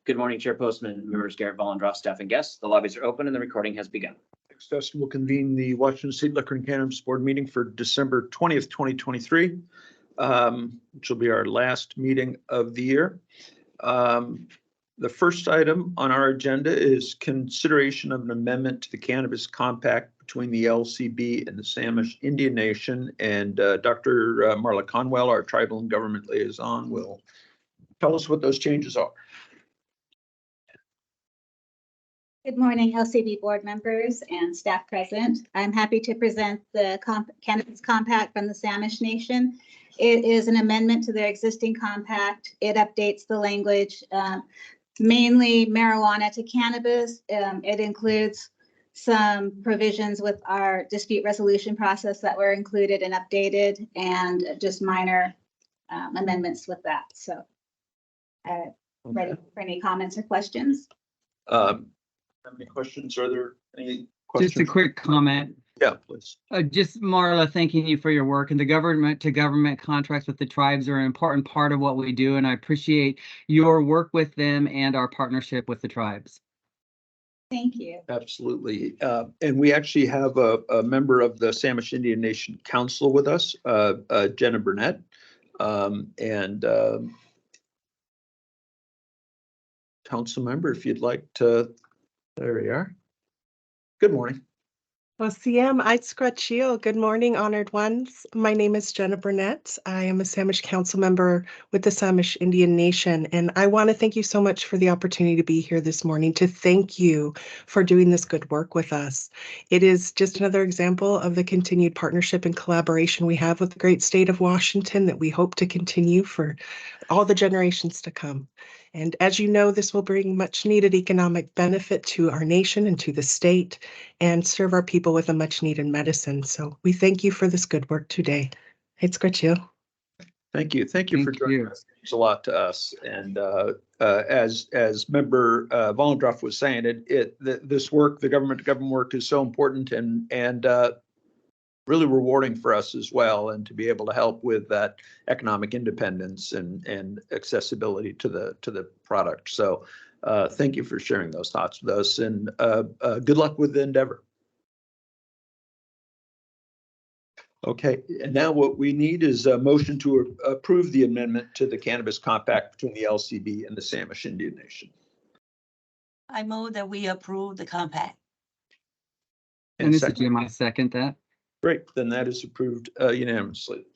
Good morning, Chairperson, members, Garrett Vollendroff, staff, and guests. The lobbies are open and the recording has begun. Next session will convene the Washington State Liquor and Cannabis Board meeting for December 20th, 2023, which will be our last meeting of the year. The first item on our agenda is consideration of an amendment to the Cannabis Compact between the LCB and the Samish Indian Nation. And Dr. Marla Conwell, our Tribal and Government Liaison, will tell us what those changes are. Good morning, LCB board members and staff present. I'm happy to present the Cannabis Compact from the Samish Nation. It is an amendment to their existing compact. It updates the language, mainly marijuana to cannabis. It includes some provisions with our dispute resolution process that were included and updated, and just minor amendments with that. So ready for any comments or questions? Any questions? Are there any questions? Just a quick comment. Yeah, please. Just Marla, thanking you for your work, and the government to government contracts with the tribes are an important part of what we do, and I appreciate your work with them and our partnership with the tribes. Thank you. Absolutely. And we actually have a member of the Samish Indian Nation Council with us, Jenna Burnett. Council member, if you'd like to. There we are. Good morning. Osiem Aitzkrachil. Good morning, honored ones. My name is Jenna Burnett. I am a Samish council member with the Samish Indian Nation, and I want to thank you so much for the opportunity to be here this morning to thank you for doing this good work with us. It is just another example of the continued partnership and collaboration we have with the great state of Washington that we hope to continue for all the generations to come. And as you know, this will bring much needed economic benefit to our nation and to the state and serve our people with a much needed medicine. So we thank you for this good work today. It's great you. Thank you. Thank you for joining us. It means a lot to us. And as member Vollendroff was saying, this work, the government to government work, is so important and really rewarding for us as well, and to be able to help with that economic independence and accessibility to the product. So thank you for sharing those thoughts with us, and good luck with the endeavor. Okay, and now what we need is a motion to approve the amendment to the Cannabis Compact between the LCB and the Samish Indian Nation. I move that we approve the compact. And this is Jim, I second that. Great, then that is approved unanimously.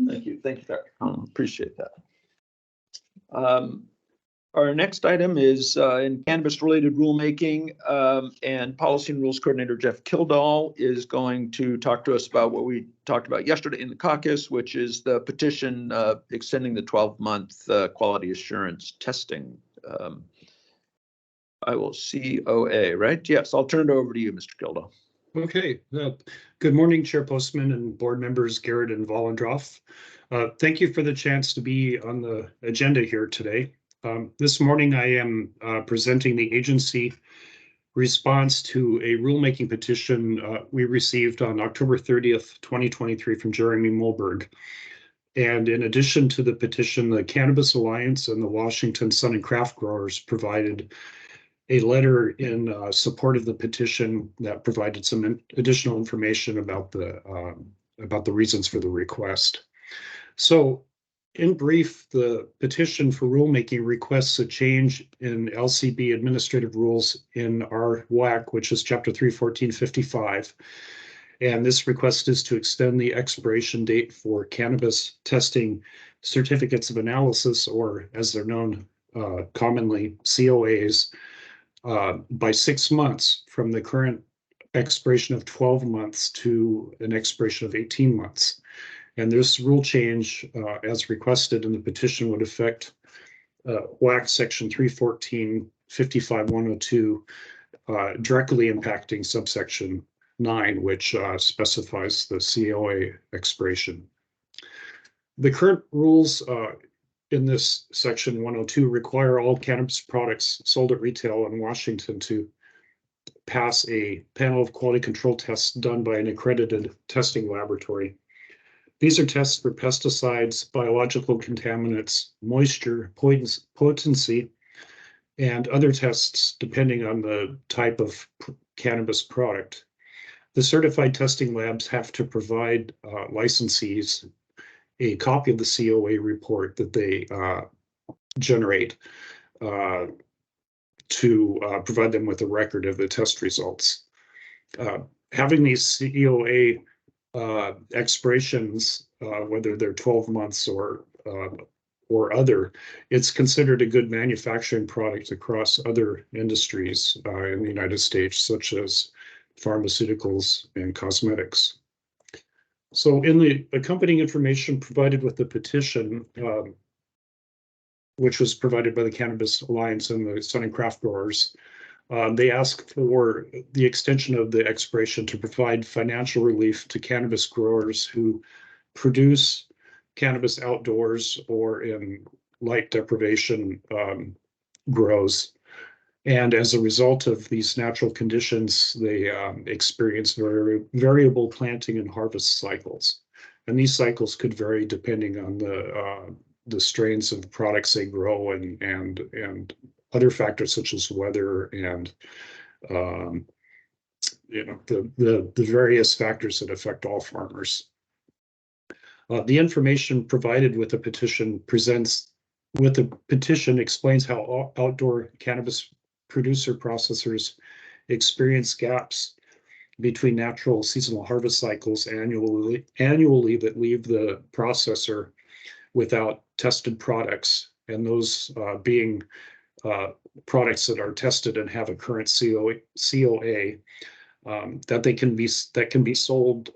Thank you. Thank you, Dr. Conlon. Appreciate that. Our next item is in cannabis-related rulemaking, and Policy and Rules Coordinator Jeff Kildall is going to talk to us about what we talked about yesterday in the caucus, which is the petition extending the 12-month quality assurance testing. I will COA, right? Yes, I'll turn it over to you, Mr. Kildall. Okay. Good morning, Chairperson and board members Garrett and Vollendroff. Thank you for the chance to be on the agenda here today. This morning, I am presenting the agency response to a rulemaking petition we received on October 30th, 2023 from Jeremy Mulberg. And in addition to the petition, the Cannabis Alliance and the Washington Sun and Craft Growers provided a letter in support of the petition that provided some additional information about the reasons for the request. So, in brief, the petition for rulemaking requests a change in LCB administrative rules in our WAC, which is Chapter 314.55. And this request is to extend the expiration date for cannabis testing certificates of analysis, or as they're known commonly, COAs, by 6 months from the current expiration of 12 months to an expiration of 18 months. And this rule change, as requested in the petition, would affect WAC section 314.55.102, directly impacting subsection 9, which specifies the COA expiration. The current rules in this section 102 require all cannabis products sold at retail in Washington to pass a panel of quality control tests done by an accredited testing laboratory. These are tests for pesticides, biological contaminants, moisture, potency, and other tests depending on the type of cannabis product. The certified testing labs have to provide licensees a copy of the COA report that they generate to provide them with a record of the test results. Having these COA expirations, whether they're 12 months or other, it's considered a good manufacturing product across other industries in the United States, such as pharmaceuticals and cosmetics. So in the accompanying information provided with the petition, which was provided by the Cannabis Alliance and the Sun and Craft Growers, they asked for the extension of the expiration to provide financial relief to cannabis growers who produce cannabis outdoors or in light deprivation grows. And as a result of these natural conditions, they experience very variable planting and harvest cycles. And these cycles could vary depending on the strains of the products they grow and other factors such as weather and the various factors that affect all farmers. The information provided with the petition explains how outdoor cannabis producer processors experience gaps between natural seasonal harvest cycles annually that leave the processor without tested products, and those being products that are tested and have a current COA that can be sold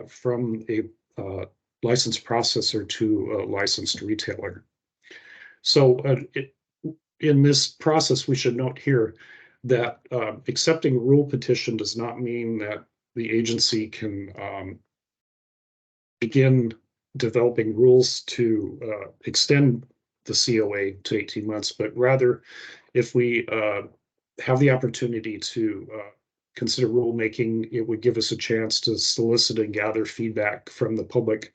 from a licensed processor to a licensed retailer. So in this process, we should note here that accepting a rule petition does not mean that the agency can begin developing rules to extend the COA to 18 months, but rather if we have the opportunity to consider rulemaking, it would give us a chance to solicit and gather feedback from the public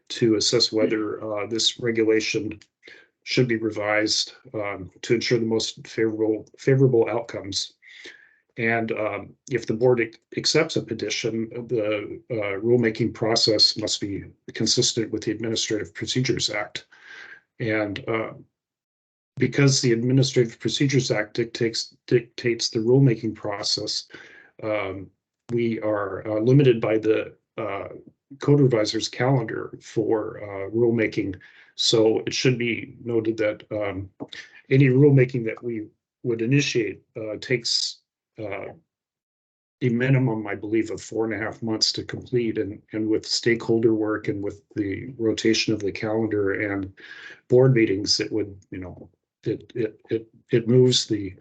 to assess whether this regulation should be revised to ensure the most favorable outcomes. And if the board accepts a petition, the rulemaking process must be consistent with the Administrative Procedures Act. And because the Administrative Procedures Act dictates the rulemaking process, we are limited by the code revisor's calendar for rulemaking. So it should be noted that any rulemaking that we would initiate takes a minimum, I believe, of 4.5 months to complete, and with stakeholder work and with the rotation of the calendar and board meetings, it would, it moves the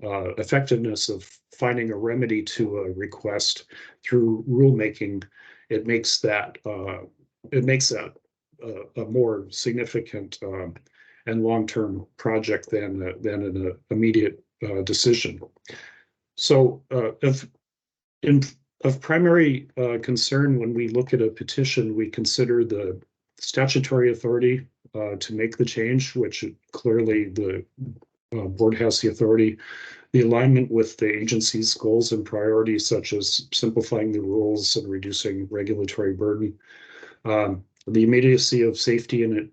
effectiveness of finding a remedy to a request through rulemaking. It makes that a more significant and long-term project than an immediate decision. So of primary concern when we look at a petition, we consider the statutory authority to make the change, which clearly the board has the authority, the alignment with the agency's goals and priorities, such as simplifying the rules and reducing regulatory burden, the immediacy of safety and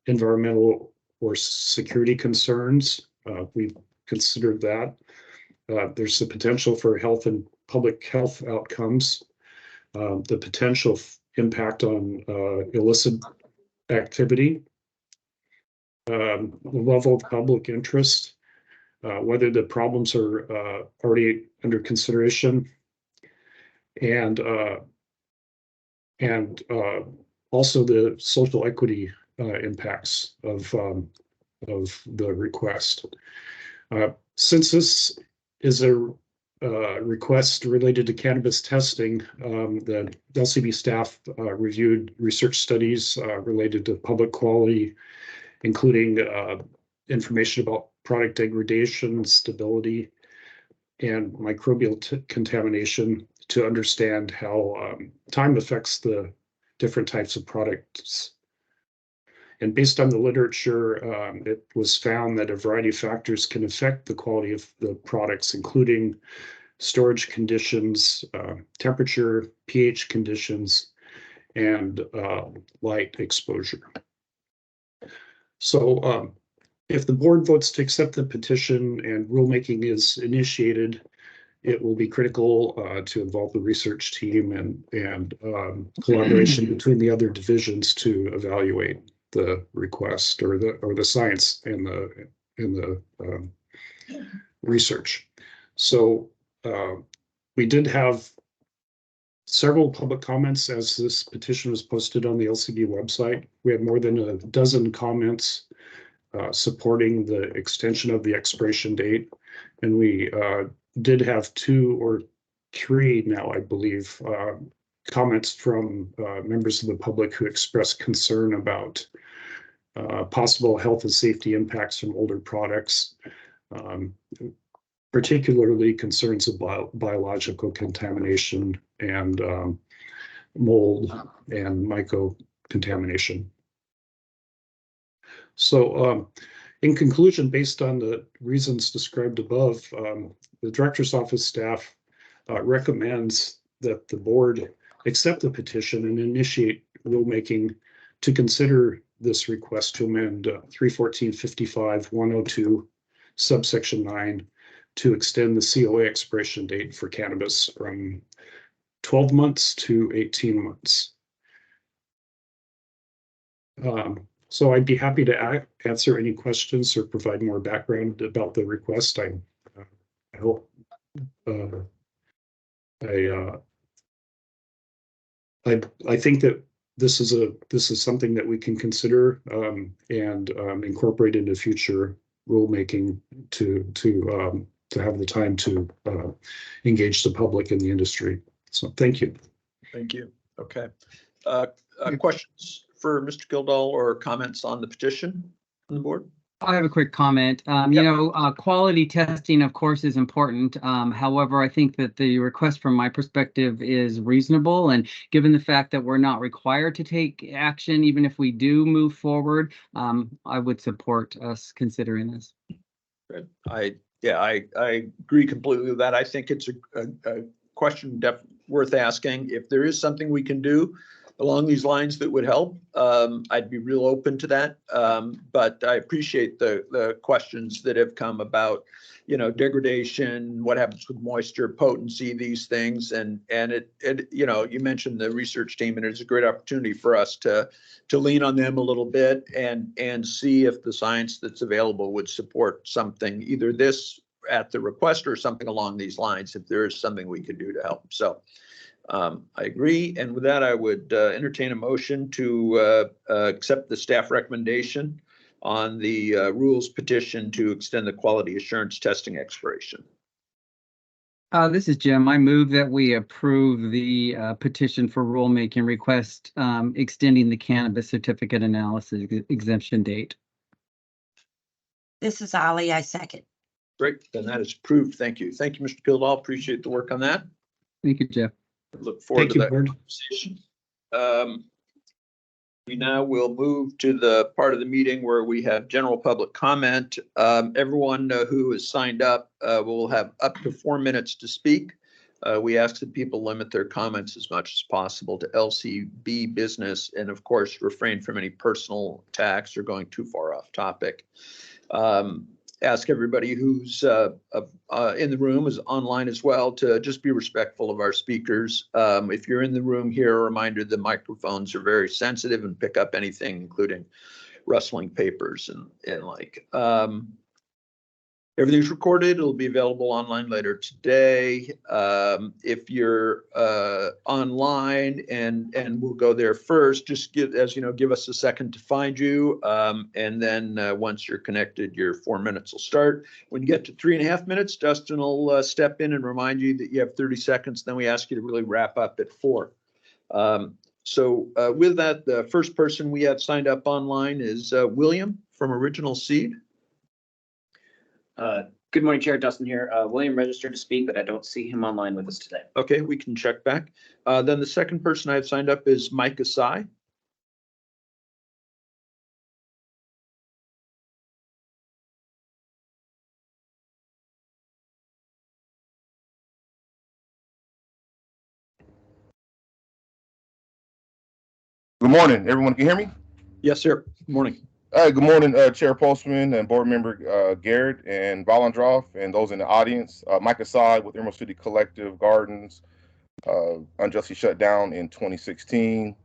environmental or security concerns. We've considered that. There's the potential for health and public health outcomes, the potential impact on illicit activity, the level of public interest, whether the problems are already under consideration, and also the social equity impacts of the request. Since this is a request related to cannabis testing, the LCB staff reviewed research studies related to public quality, including information about product degradation, stability, and microbial contamination to understand how time affects the different types of products. And based on the literature, it was found that a variety of factors can affect the quality of the products, including storage conditions, temperature, pH conditions, and light exposure. So if the board votes to accept the petition and rulemaking is initiated, it will be critical to involve the research team and collaboration between the other divisions to evaluate the request or the science and the research. So we did have several public comments as this petition was posted on the LCB website. We had more than a dozen comments supporting the extension of the expiration date. And we did have 2 or 3 now, I believe, comments from members of the public who expressed concern about possible health and safety impacts from older products, particularly concerns about biological contamination and mold and myco-contamination. So in conclusion, based on the reasons described above, the director's office staff recommends that the board accept the petition and initiate rulemaking to consider this request to amend 314.55.102 subsection 9 to extend the COA expiration date for cannabis from 12 months to 18 months. So I'd be happy to answer any questions or provide more background about the request. I hope I think that this is something that we can consider and incorporate into future rulemaking to have the time to engage the public and the industry. So thank you. Thank you. Okay. Questions for Mr. Gildall or comments on the petition on the board? I have a quick comment. Quality testing, of course, is important. However, I think that the request from my perspective is reasonable. And given the fact that we're not required to take action, even if we do move forward, I would support us considering this. Good. I agree completely with that. I think it's a question worth asking. If there is something we can do along these lines that would help, I'd be real open to that. But I appreciate the questions that have come about, degradation, what happens with moisture, potency, these things. And it you mentioned the research team, and it's a great opportunity for us to lean on them a little bit and see if the science that's available would support something, either this at the request or something along these lines, if there is something we could do to help. So I agree. And with that, I would entertain a motion to accept the staff recommendation on the rules petition to extend the quality assurance testing expiration. This is Jim. I move that we approve the petition for rulemaking request extending the cannabis certificate analysis exemption date. This is Ali. I second. Great. Then that is approved. Thank you. Thank you, Mr. Gildall. Appreciate the work on that. Thank you, Jeff. Look forward Thank to you, that Board. conversation. We now will move to the part of the meeting where we have general public comment. Everyone who is signed up will have up to 4 minutes to speak. We ask that people limit their comments as much as possible to LCB business, and of course, refrain from any personal attacks or going too far off topic. Ask everybody who's in the room, is online as well, to just be respectful of our speakers. If you're in the room here, a reminder, the microphones are very sensitive and pick up anything, including rustling papers and like. Everything's recorded. It'll be available online later today. If you're online, and we'll go there first, just give us a second to find you. And then once you're connected, your 4 minutes will start. When you get to 3.5 minutes, Dustin will step in and remind you that you have 30 seconds. Then we ask you to really wrap up at 4. So with that, the first person we have signed up online is William from Original Seed. Good morning, Chair. Dustin here. William registered to speak, but I don't see him online with us today. Okay, we can check back. Then the second person I've signed up is Mike Asai. Good morning, everyone. Can you hear me? Yes, sir. Good morning. Good morning, Chair Postman and Board Member Garrett and Volendroff and those in the audience. Mike Assad with Emerald City Collective Gardens, unjustly shut down in 2016.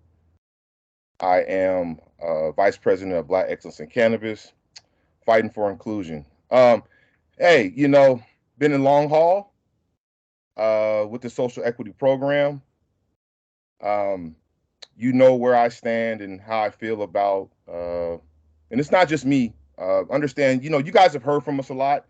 I am Vice President of Black Excellence in Cannabis, fighting for inclusion. Hey, been in long haul with the social equity program. You know where I stand and how I feel about, and it's not just me. Understand, you guys have heard from us a lot.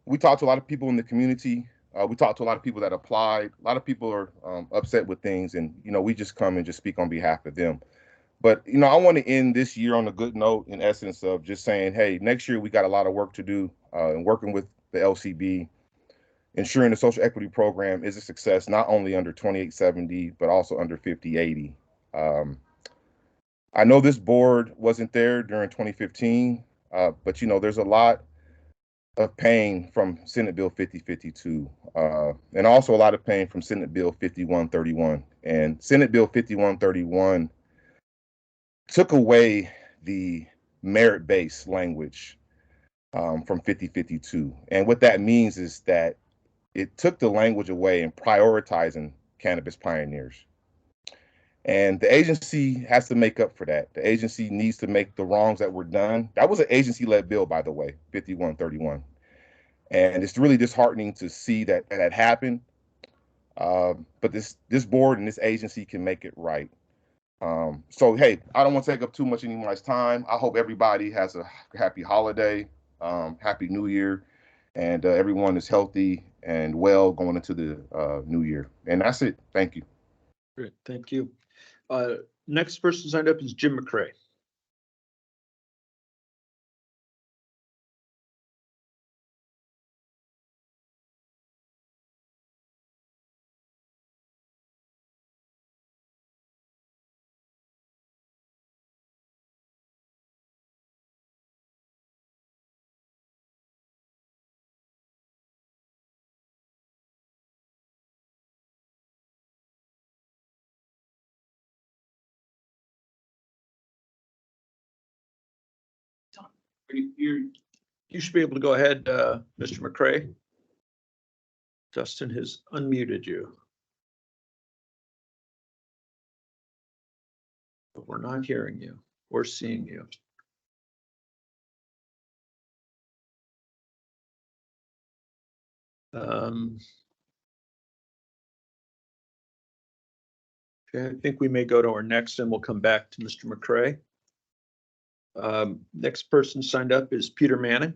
We talk to a lot of people in the community. We talk to a lot of people that applied. A lot of people are upset with things, and we just come and just speak on behalf of them. But I want to end this year on a good note, in essence of just saying, hey, next year we got a lot of work to do, and working with the LCB, ensuring the social equity program is a success, not only under 2870, but also under 5080. I know this board wasn't there during 2015, but there's a lot of pain from Senate Bill 5052, and also a lot of pain from Senate Bill 5131. And Senate Bill 5131 took away the merit-based language from 5052. And what that means is that it took the language away in prioritizing cannabis pioneers. And the agency has to make up for that. The agency needs to make the wrongs that were done. That was an agency-led bill, by the way, 5131. And it's really disheartening to see that that happened. But this board and this agency can make it right. So, hey, I don't want to take up too much anyone's time. I hope everybody has a happy holiday, happy New Year, and everyone is healthy and well going into the new year. And that's it. Thank you. Great, thank you. Next person signed up is Jim McCray. You should be able to go ahead, Mr. McCray. Justin has unmuted you. But we're not hearing you or seeing you. Okay, I think we may go to our next and we'll come back to Mr. McCray. Next person signed up is Peter Manning.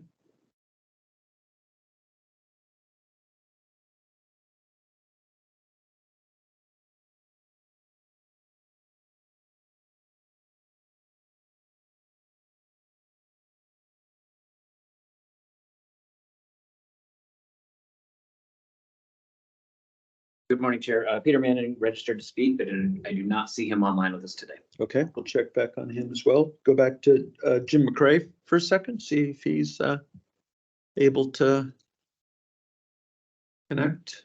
Good morning, Chair. Peter Manning registered to speak, but I do not see him online with us today. Okay, we'll check back on him as well. Go back to Jim McCray for a second, see if he's able to connect.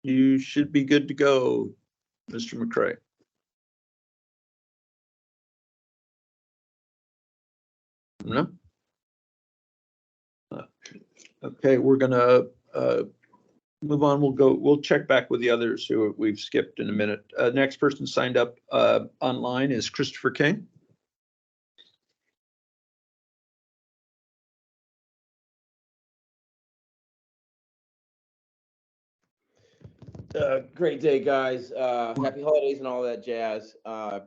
You should be good to go, Mr. McCray. No? Okay, we're gonna move on. We'll check back with the others who we've skipped in a minute. Next person signed up online is Christopher King. Great day, guys. Happy holidays and all that jazz.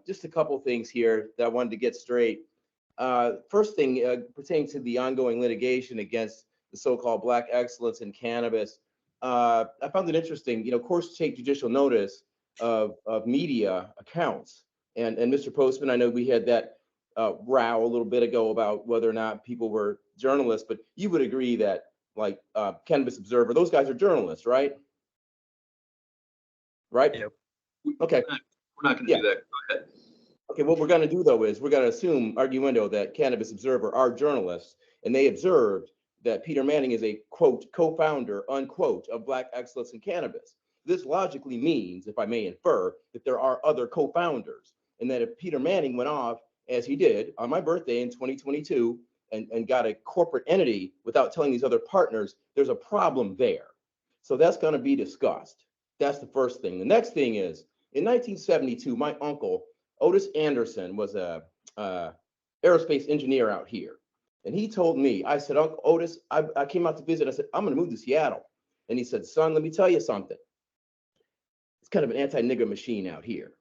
Just a couple things here that I wanted to get straight. First thing pertaining to the ongoing litigation against the so-called Black excellence in cannabis. I found it interesting, courts take judicial notice of media accounts. And Mr. Postman, I know we had that row a little bit ago about whether or not people were journalists, but you would agree that like Cannabis Observer, those guys are journalists, right? Right? Yeah. Okay. We're not going to do that. Go ahead. Okay, what we're going to do though is we're going to assume arguendo that Cannabis Observer are journalists, and they observed that Peter Manning is a quote co-founder unquote of Black excellence in cannabis. This logically means, if I may infer, that there are other co-founders, and that if Peter Manning went off as he did on my birthday in 2022 and got a corporate entity without telling these other partners, there's a problem there. So that's going to be discussed. That's the first thing. The next thing is, in 1972, my uncle, Otis Anderson, was a aerospace engineer out here. And he told me, I said, Uncle Otis, I came out to visit. I said, I'm going to move to Seattle. And he said, son, let me tell you something. It's kind of an anti-nigger machine out here,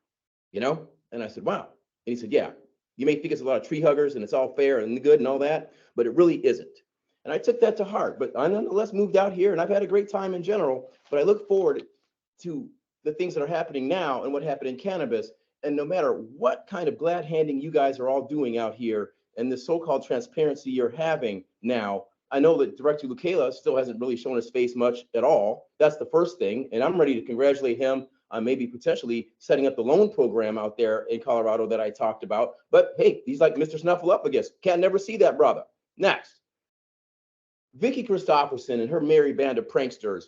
you know? And I said, wow. And he said, yeah, you may think it's a lot of tree huggers and it's all fair and good and all that, but it really isn't. And I took that to heart, but I nonetheless moved out here and I've had a great time in general, but I look forward to the things that are happening now and what happened in cannabis. And no matter what kind of glad handing you guys are all doing out here and the so-called transparency you're having now, I know that Director Lucala still hasn't really shown his face much at all. That's the first thing. And I'm ready to congratulate him on maybe potentially setting up the loan program out there in Colorado that I talked about. But hey, he's like Mr. Snuffleupagus. Can't never see that brother. Next, Vicky Christopherson and her merry band of pranksters,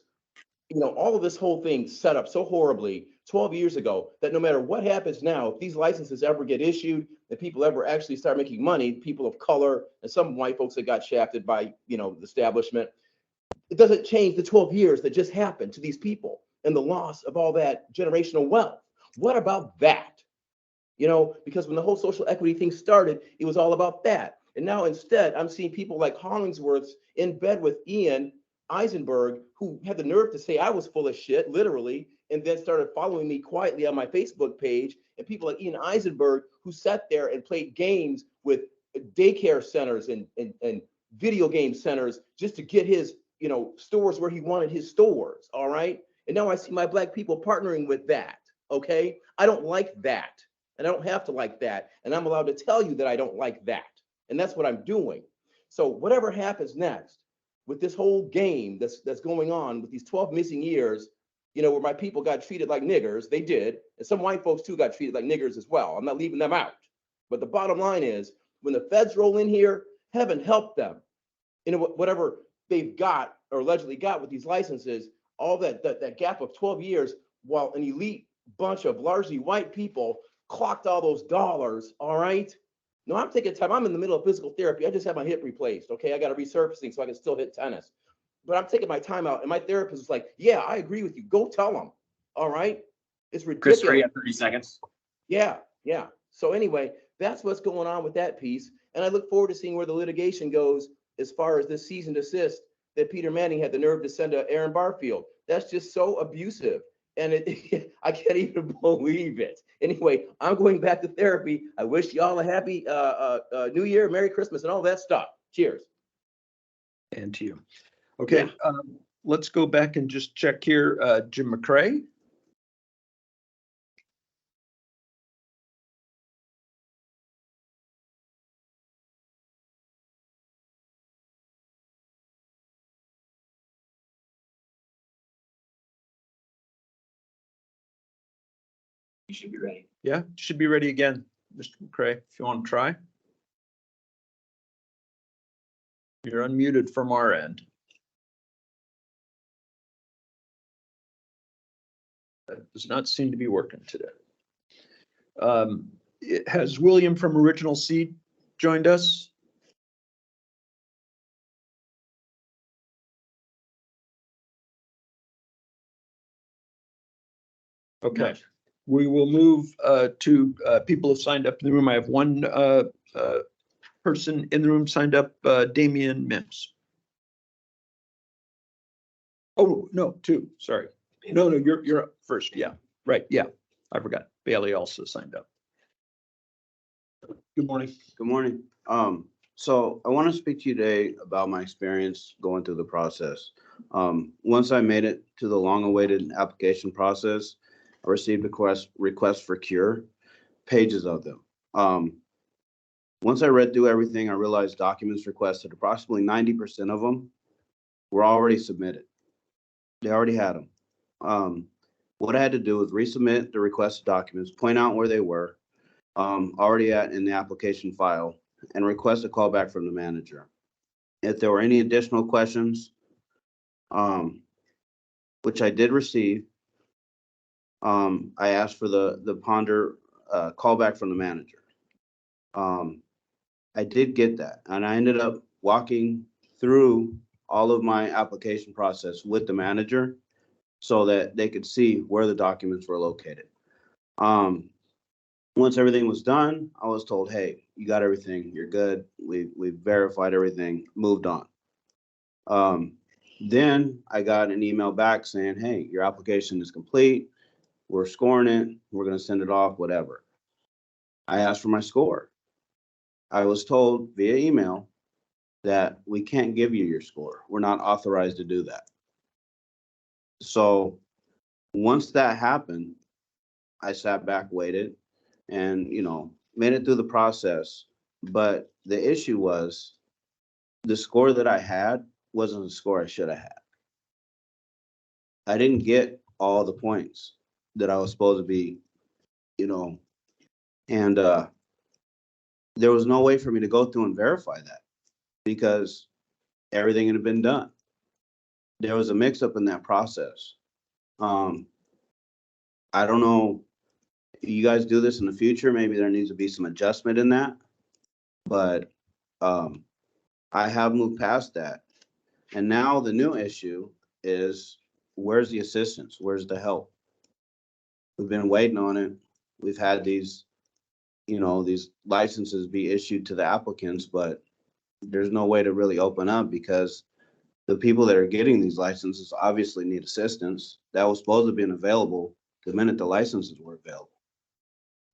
you know, all of this whole thing set up so horribly 12 years ago that no matter what happens now, if these licenses ever get issued and people ever actually start making money, people of color and some white folks that got shafted by, you know, the establishment, it doesn't change the 12 years that just happened to these people and the loss of all that generational wealth. What about that? You know, because when the whole social equity thing started, it was all about that. And now instead, I'm seeing people like Hollingsworth's in bed with Ian Eisenberg, who had the nerve to say I was full of shit, literally, and then started following me quietly on my Facebook page. And people like Ian Eisenberg, who sat there and played games with daycare centers and video game centers just to get his, you know, stores where he wanted his stores. All right. And now I see my Black people partnering with that. Okay. I don't like that. And I don't have to like that. And I'm allowed to tell you that I don't like that. And that's what I'm doing. So whatever happens next with this whole game that's going on with these 12 missing years, you know, where my people got treated like niggers, they did. And some white folks too got treated like niggers as well. I'm not leaving them out. But the bottom line is when the feds roll in here, heaven help them. You know, whatever they've got or allegedly got with these licenses, all that gap of 12 years, while an elite bunch of largely white people clocked all those dollars, all right? No, I'm taking time. I'm in the middle of physical therapy. I just had my hip replaced, okay? I got a resurfacing so I can still hit tennis. But I'm taking my time out, and my therapist is like, yeah, I agree with you. Go tell them, all right? It's ridiculous. Chris, you have 30 seconds. Yeah. So anyway, that's what's going on with that piece. And I look forward to seeing where the litigation goes as far as this cease and desist that Peter Manning had the nerve to send to Aaron Barfield. That's just so abusive. And I can't even believe it. Anyway, I'm going back to therapy. I wish y'all a happy New Year, Merry Christmas, and all that stuff. Cheers. And to you. Okay, let's go back and just check here. Jim McCray. You should be ready. Yeah, should be ready again, Mr. McCray, if you want to try. You're unmuted from our end. That does not seem to be working today. Has William from Original Seed joined us? Okay. No. We will move to people who signed up in the room. I have one person in the room signed up, Damian Mims. Oh, no, two, sorry. No, you're up first. Yeah, right. Yeah, I forgot. Bailey also signed up. Good morning. Good morning. So I want to speak to you today about my experience going through the process. Once I made it to the long-awaited application process, I received a request for cure, pages of them. Once I read through everything, I realized documents requested, approximately 90% of them were already submitted. They already had them. What I had to do was resubmit the requested documents, point out where they were, already in the application file, and request a callback from the manager. if there were any additional questions, which I did receive, I asked for the ponder callback from the manager. I did get that, and I ended up walking through all of my application process with the manager so that they could see where the documents were located. Once everything was done, I was told, hey, you got everything, you're good. We verified everything, moved on. Then I got an email back saying, hey, your application is complete. We're scoring it. We're going to send it off, whatever. I asked for my score. I was told via email that we can't give you your score. We're not authorized to do that. So once that happened, I sat back, waited, and, made it through the process. But the issue was the score that I had wasn't the score I should have had. I didn't get all the points that I was supposed to be, and there was no way for me to go through and verify that because everything had been done. There was a mix up in that process. I don't know if you guys do this in the future, maybe there needs to be some adjustment in that, but I have moved past that. And now the new issue is, where's the assistance? Where's the help? We've been waiting on it. We've had these licenses be issued to the applicants, but there's no way to really open up because the people that are getting these licenses obviously need assistance. That was supposed to be available the minute the licenses were available.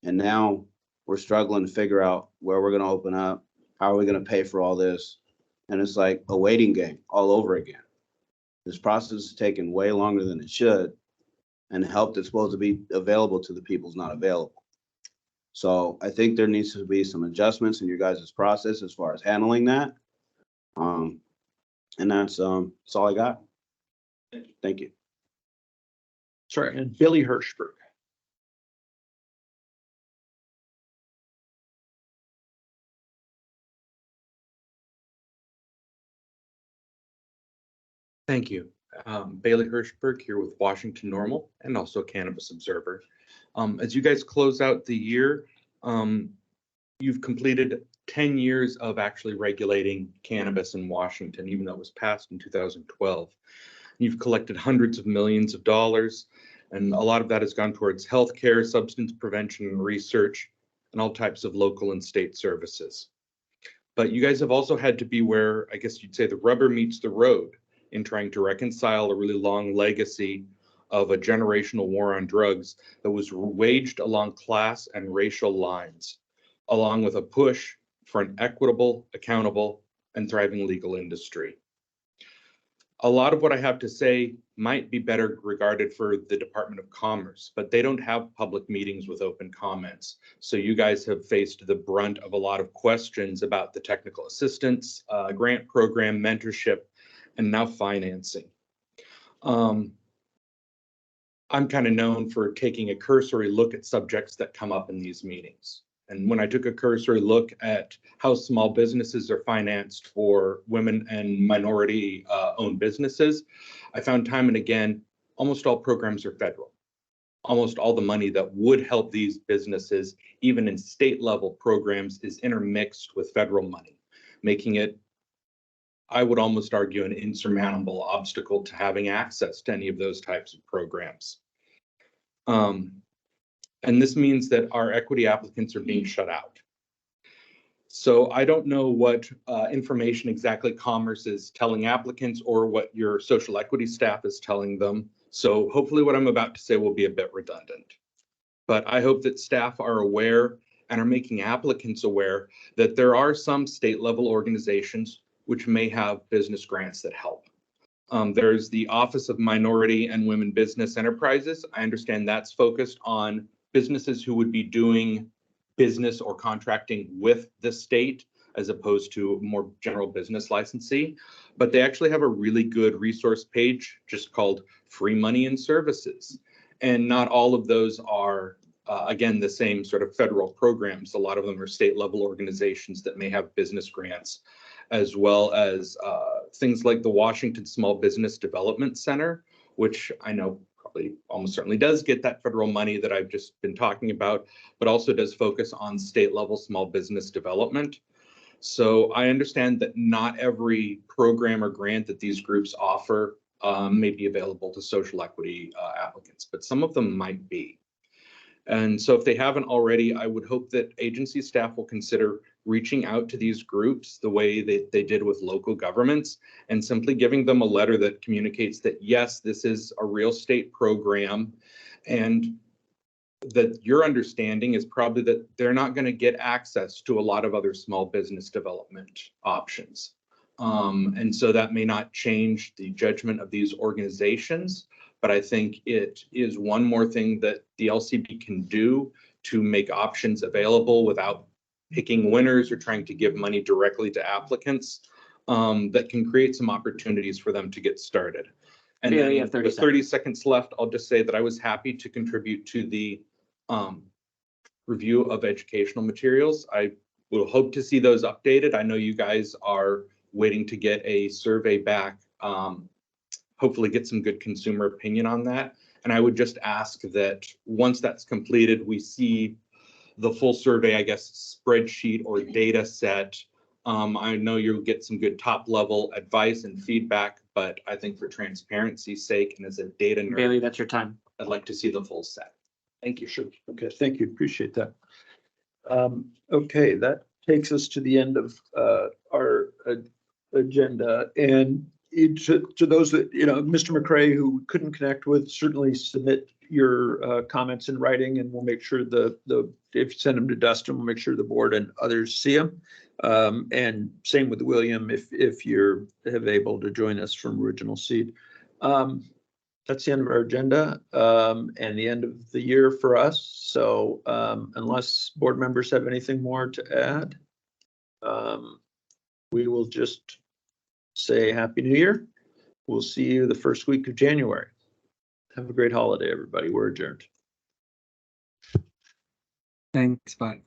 And now we're struggling to figure out where we're going to open up. How are we going to pay for all this? And it's like a waiting game all over again. This process is taking way longer than it should, and the help that's supposed to be available to the people is not available. So I think there needs to be some adjustments in your guys' process as far as handling that. And that's all I got. Thank you. Sorry, and Billy Hirschberg. Thank you. Bailey Hirschberg here with Washington Normal and also Cannabis Observer. As you guys close out the year, you've completed 10 years of actually regulating cannabis in Washington, even though it was passed in 2012. You've collected hundreds of millions of dollars, and a lot of that has gone towards healthcare, substance prevention, and research, and all types of local and state services. But you guys have also had to be where, I guess you'd say, the rubber meets the road in trying to reconcile a really long legacy of a generational war on drugs that was waged along class and racial lines, along with a push for an equitable, accountable, and thriving legal industry. A lot of what I have to say might be better regarded for the Department of Commerce, but they don't have public meetings with open comments. So you guys have faced the brunt of a lot of questions about the technical assistance, grant program, mentorship, and now financing. I'm kind of known for taking a cursory look at subjects that come up in these meetings. And when I took a cursory look at how small businesses are financed for women and minority owned businesses, I found time and again, almost all programs are federal. Almost all the money that would help these businesses, even in state level programs, is intermixed with federal money, making it, I would almost argue, an insurmountable obstacle to having access to any of those types of programs. And this means that our equity applicants are being shut out. So I don't know what information exactly Commerce is telling applicants or what your social equity staff is telling them. So hopefully what I'm about to say will be a bit redundant. But I hope that staff are aware and are making applicants aware that there are some state level organizations which may have business grants that help. There's the Office of Minority and Women Business Enterprises. I understand that's focused on businesses who would be doing business or contracting with the state as opposed to a more general business licensee. But they actually have a really good resource page just called Free Money and Services. And not all of those are again, the same sort of federal programs. A lot of them are state level organizations that may have business grants, as well as things like the Washington Small Business Development Center, which I know probably almost certainly does get that federal money that I've just been talking about, but also does focus on state level small business development. So I understand that not every program or grant that these groups offer may be available to social equity applicants, but some of them might be. And so if they haven't already, I would hope that agency staff will consider reaching out to these groups the way that they did with local governments and simply giving them a letter that communicates that, yes, this is a real state program, and that your understanding is probably that they're not going to get access to a lot of other small business development options. And so that may not change the judgment of these organizations, but I think it is one more thing that the LCB can do to make options available without picking winners or trying to give money directly to applicants, that can create some opportunities for them to get started. And Barry, you then have 30 with 30 seconds left, I'll just say that I was happy to contribute to the review of educational materials. I will hope to see those updated. I know you guys are waiting to get a survey back, hopefully get some good consumer opinion on that. And I would just ask that once that's completed, we see the full survey, I guess, spreadsheet or data set. I know you'll get some good top level advice and feedback, but I think for transparency's sake and as a data nerd, Bailey, that's your time. I'd like to see the full set. Thank you. Sure. Okay, thank you. Appreciate that. Okay, that takes us to the end of our agenda. And to those that, Mr. McCray, who couldn't connect with, certainly submit your comments in writing, and we'll make sure if you send them to Dustin, we'll make sure the board and others see them. And same with William, if you're able to join us from Original Seed. That's the end of our agenda, and the end of the year for us. So unless board members have anything more to add, we will just say Happy New Year. We'll see you the first week of January. Have a great holiday, everybody. We're adjourned. Thanks, bye.